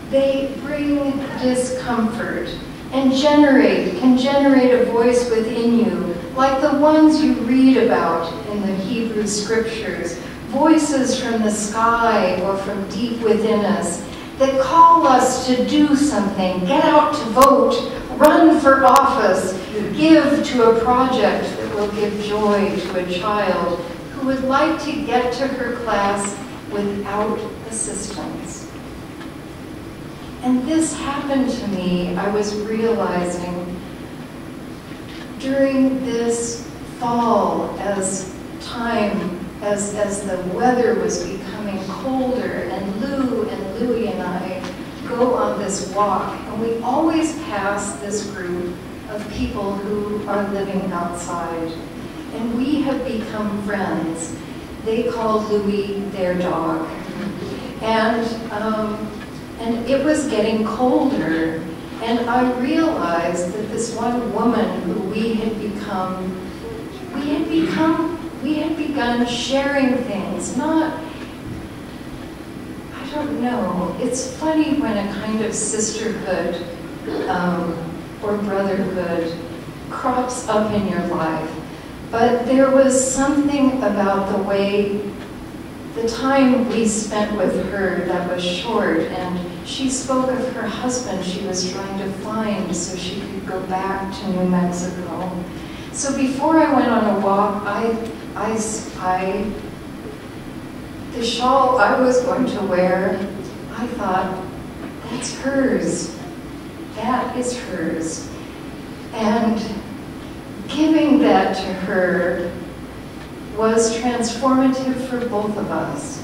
They bring discomfort and can generate a voice within you, like the ones you read about in the Hebrew scriptures, voices from the sky or from deep within us that call us to do something, get out to vote, run for office, give to a project that will give joy to a child who would like to get to her class without assistance. And this happened to me, I was realizing, during this fall as the weather was becoming colder, and Louie and I go on this walk, and we always pass this group of people who are living outside. And we have become friends. They call Louie their dog. And it was getting colder, and I realized that this one woman who we had begun sharing things, I don't know, it's funny when a kind of sisterhood or brotherhood crops up in your life. But there was something about the time we spent with her that was short, and she spoke of her husband she was trying to find so she could go back to New Mexico. So before I went on a walk, the shawl I was going to wear, I thought, that's hers. That is hers. And giving that to her was transformative for both of us.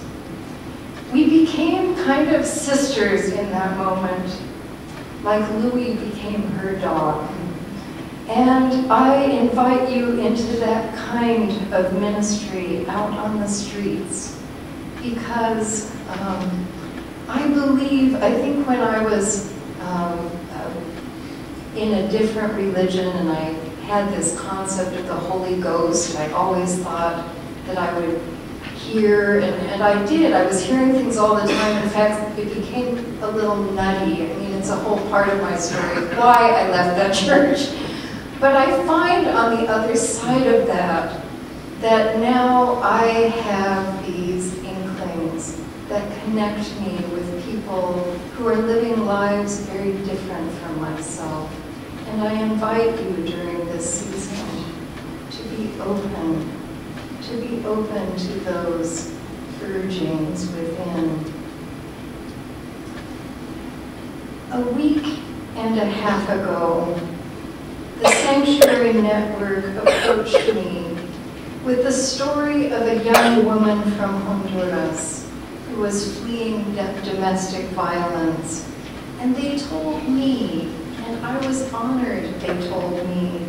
We became kind of sisters in that moment, like Louie became her dog. And I invite you into that kind of ministry out on the streets, because I think when I was in a different religion and I had this concept of the Holy Ghost, I always thought that I would hear, and I did. I was hearing things all the time. In fact, it became a little nutty. I mean, it's a whole part of my story, why I left that church. But I find on the other side of that now I have these inklings that connect me with people who are living lives very different from myself. And I invite you during this season to be open to those urgings within. A week and a half ago, the Sanctuary Network approached me with the story of a young woman from Honduras who was fleeing domestic violence. And they told me, and I was honored they told me,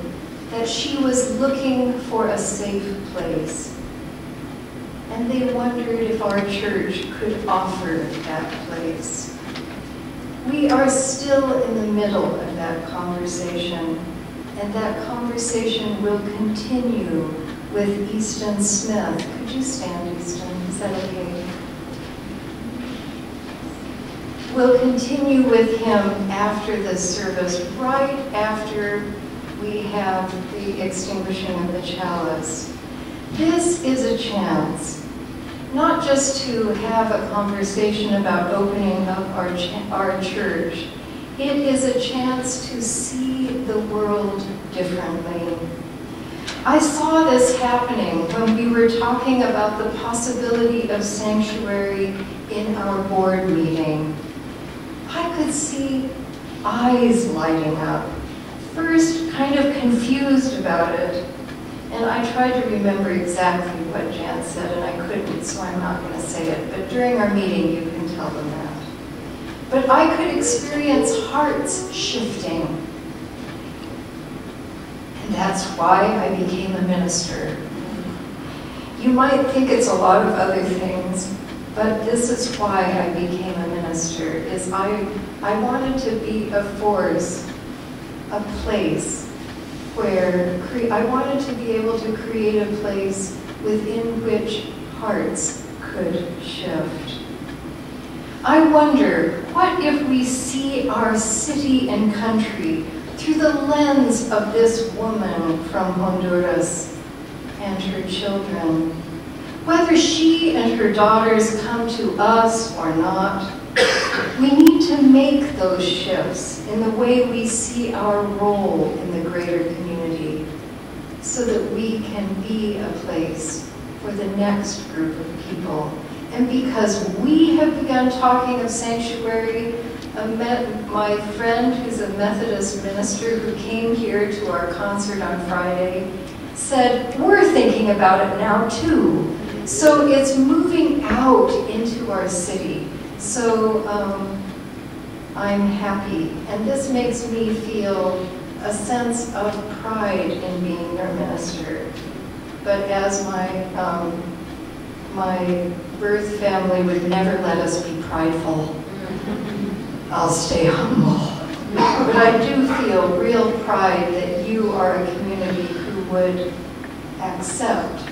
that she was looking for a safe place. And they wondered if our church could offer that place. We are still in the middle of that conversation, and that conversation will continue with Easton Smith. Could you stand, Easton? Is that okay? We'll continue with him after this service, right after we have the extinguishing of the chalice. This is a chance not just to have a conversation about opening up our church. It is a chance to see the world differently. I saw this happening when we were talking about the possibility of sanctuary in our board meeting. I could see eyes lighting up. First, kind of confused about it. And I tried to remember exactly what Jan said, and I couldn't, so I'm not going to say it. But during our meeting, you can tell them that. But I could experience hearts shifting. And that's why I became a minister. You might think it's a lot of other things, but this is why I became a minister, is I wanted to be a force, a place where I wanted to be able to create a place within which hearts could shift. I wonder, what if we see our city and country through the lens of this woman from Honduras and her children? Whether she and her daughters come to us or not, we need to make those shifts in the way we see our role in the greater community so that we can be a place for the next group of people. And because we have begun talking of sanctuary, my friend who's a Methodist minister who came here to our concert on Friday said, we're thinking about it now too. So it's moving out into our city. So I'm happy, and this makes me feel a sense of pride in being their minister. But as my birth family would never let us be prideful, I'll stay humble. But I do feel real pride that you are a community who would accept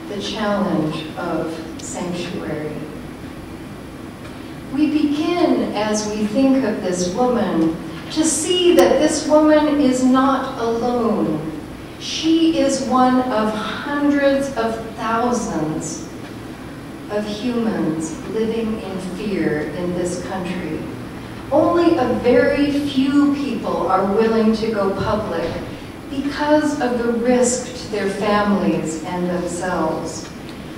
the challenge of sanctuary. We begin, as we think of this woman, to see that this woman is not alone. She is one of hundreds of thousands of humans living in fear in this country. Only a very few people are willing to go public because of the risk to their families and themselves.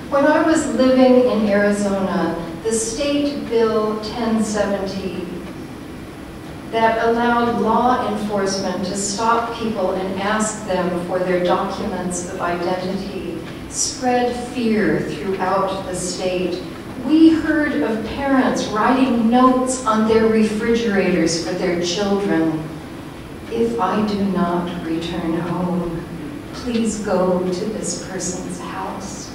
When I was living in Arizona, the State Bill 1070 that allowed law enforcement to stop people and ask them for their documents of identity spread fear throughout the state. We heard of parents writing notes on their refrigerators for their children. If I do not return home, please go to this person's house.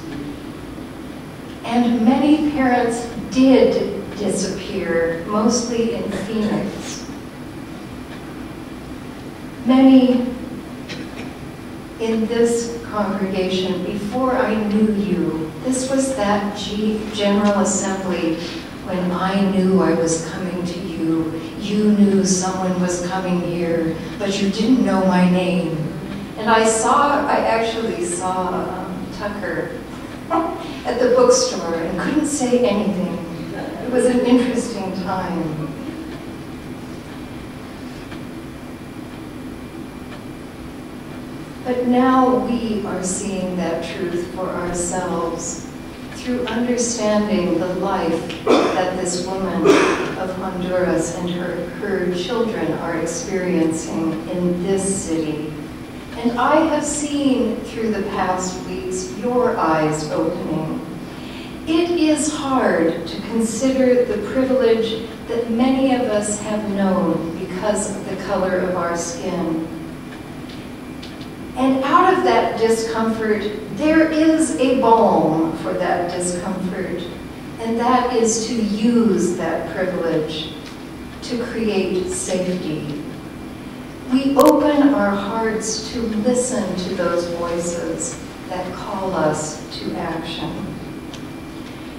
And many parents did disappear, mostly in Phoenix. Many in this congregation, before I knew you, this was that General Assembly when I knew I was coming to you. You knew someone was coming here, but you didn't know my name. And I actually saw Tucker at the bookstore and couldn't say anything. It was an interesting time. But now we are seeing that truth for ourselves through understanding the life that this woman of Honduras and her children are experiencing in this city. And I have seen through the past weeks your eyes opening. It is hard to consider the privilege that many of us have known because of the color of our skin. And out of that discomfort, there is a balm for that discomfort, and that is to use that privilege to create safety. We open our hearts to listen to those voices that call us to action.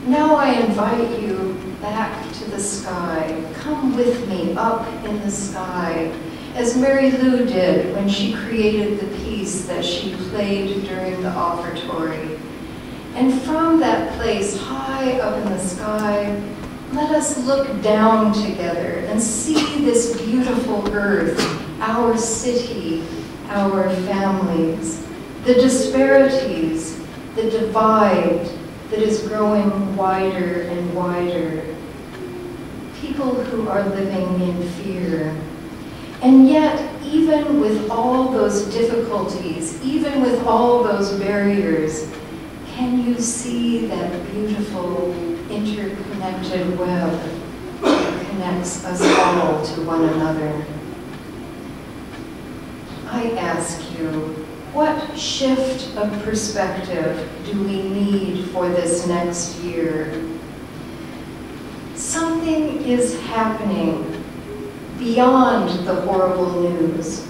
Now I invite you back to the sky. Come with me up in the sky, as Mary Lou did when she created the piece that she played during the offertory. And from that place, high up in the sky, let us look down together and see this beautiful earth, our city, our families, the disparities, the divide that is growing wider and wider, people who are living in fear. And yet, even with all those difficulties, even with all those barriers, can you see that beautiful interconnected web that connects us all to one another? I ask you, what shift of perspective do we need for this next year? Something is happening beyond the horrible news.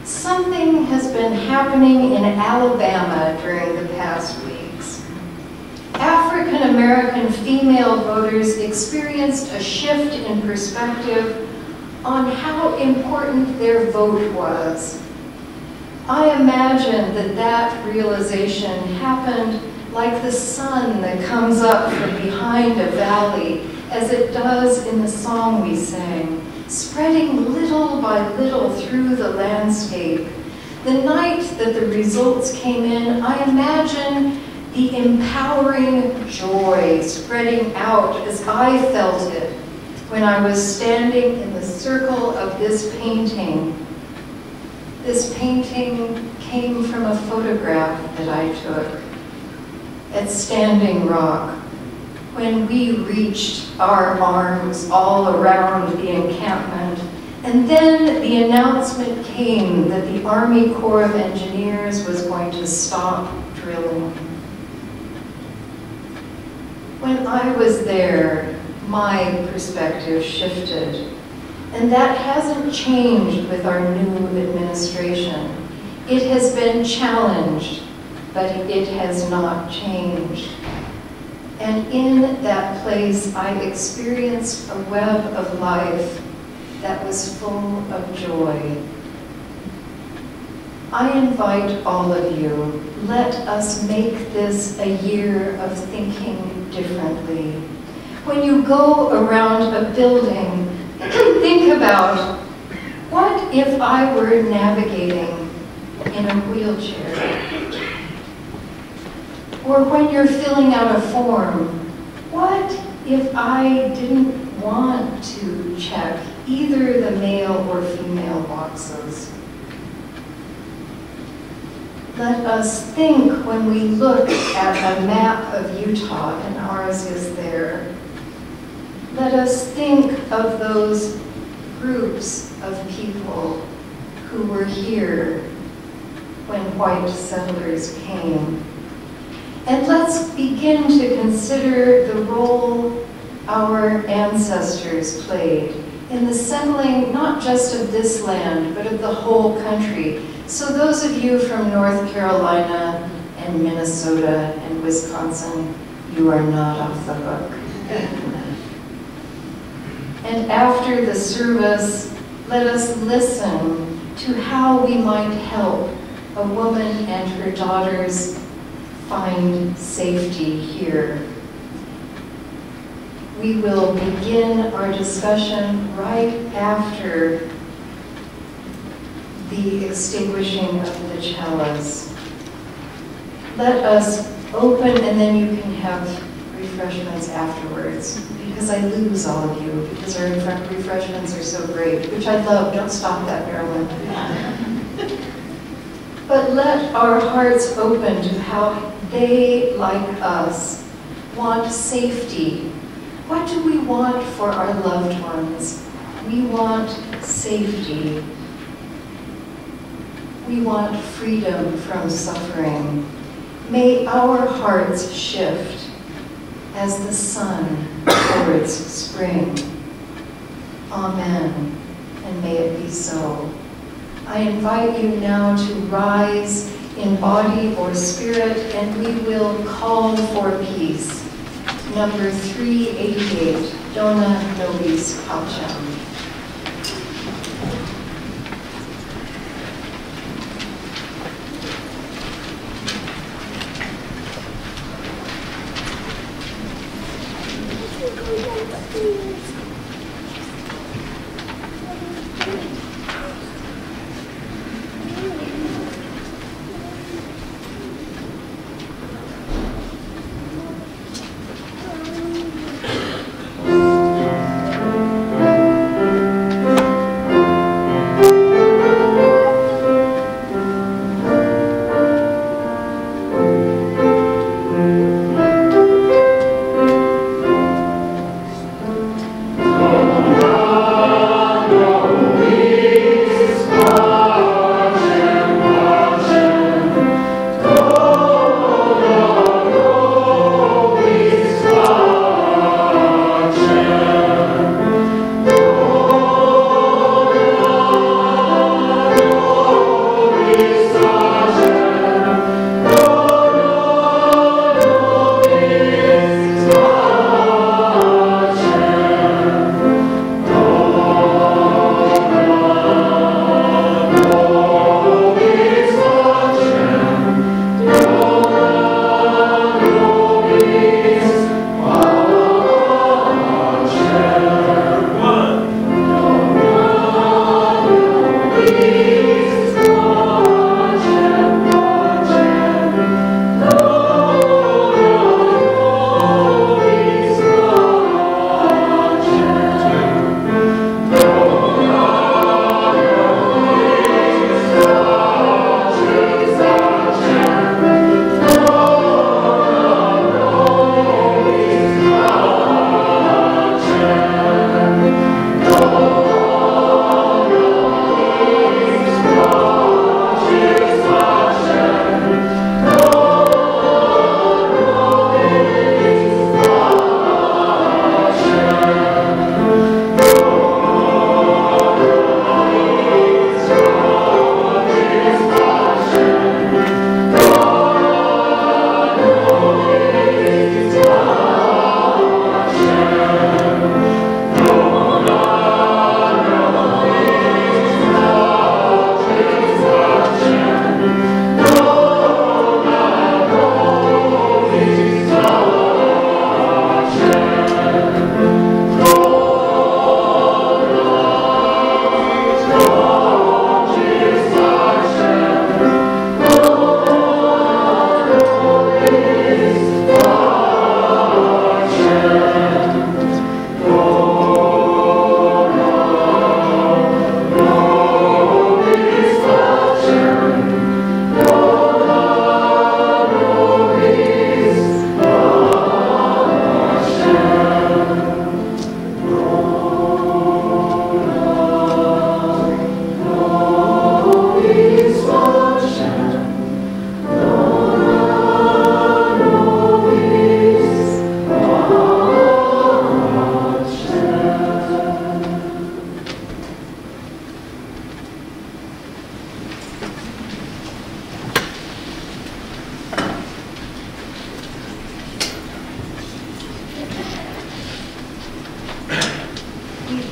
Something has been happening in Alabama during the past weeks. African American female voters experienced a shift in perspective on how important their vote was. I imagine that realization happened like the sun that comes up from behind a valley, as it does in the song we sang, spreading little by little through the landscape. The night that the results came in, I imagine the empowering joy spreading out as I felt it when I was standing in the circle of this painting. This painting came from a photograph that I took at Standing Rock when we reached our arms all around the encampment. And then the announcement came that the Army Corps of Engineers was going to stop drilling. When I was there, my perspective shifted. And that hasn't changed with our new administration. It has been challenged, but it has not changed. And in that place, I experienced a web of life that was full of joy. I invite all of you, let us make this a year of thinking differently. When you go around a building, think about, what if I were navigating in a wheelchair? Or when you're filling out a form, what if I didn't want to check either the male or female boxes? Let us think when we look at a map of Utah, and ours is there. Let us think of those groups of people who were here when white settlers came. And let's begin to consider the role our ancestors played in the settling not just of this land, but of the whole country. So those of you from North Carolina and Minnesota and Wisconsin, you are not off the hook. And after the service, let us listen to how we might help a woman and her daughters find safety here. We will begin our discussion right after the extinguishing of the chalice. Let us open, and then you can have refreshments afterwards, because I lose all of you, because our refreshments are so great, which I love. Don't stop that, Marilyn. But let our hearts open to how they, like us, want safety. What do we want for our loved ones? We want safety. We want freedom from suffering. May our hearts shift as the sun towards spring. Amen, and may it be so. I invite you now to rise in body or spirit, and we will call for peace. Number 388, Dona Nobis Pacem.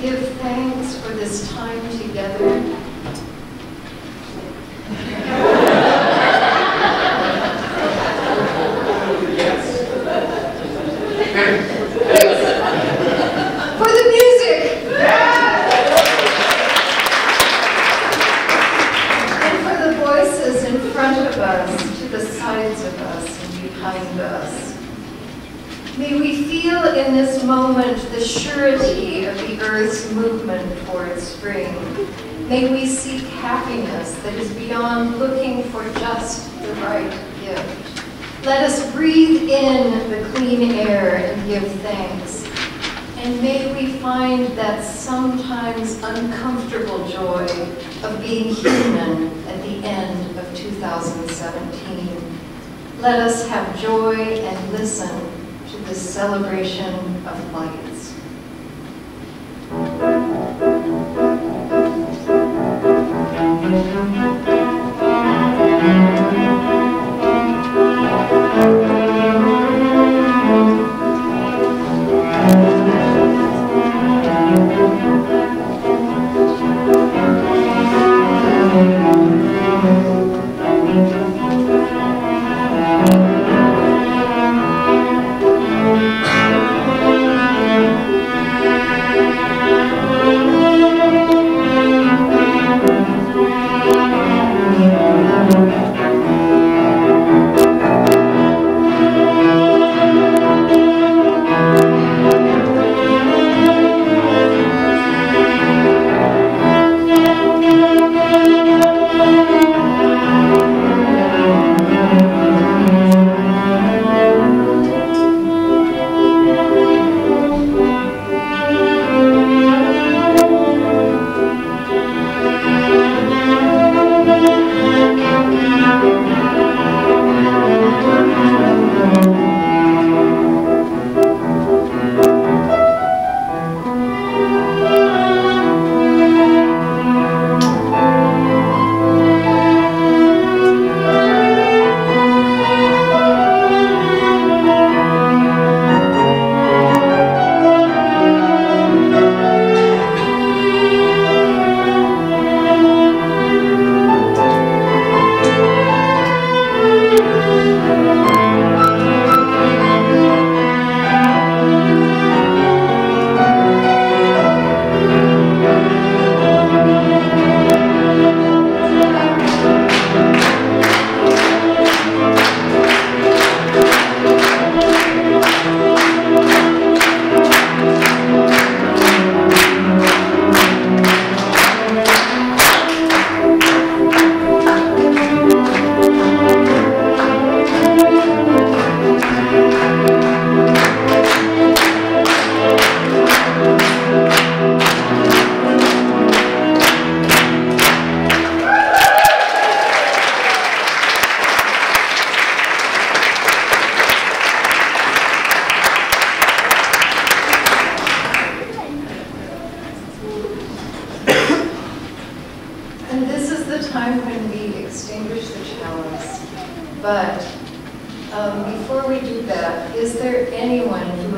give thanks for this time together. For the music! And for the voices in front of us, to the sides of us, and behind us. May we feel in this moment the surety of the earth's movement towards spring. May we seek happiness that is beyond looking for just the right gift. Let us breathe in the clean air and give thanks. And may we find that sometimes uncomfortable joy of being human at the end of 2017. Let us have joy and listen to this celebration of lights.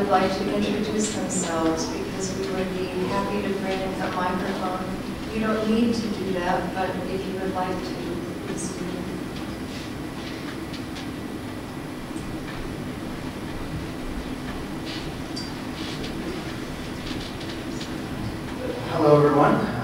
would like to introduce themselves, because we would be happy to bring a microphone. You don't need to do that, but if you would like to, please do. Hello, everyone.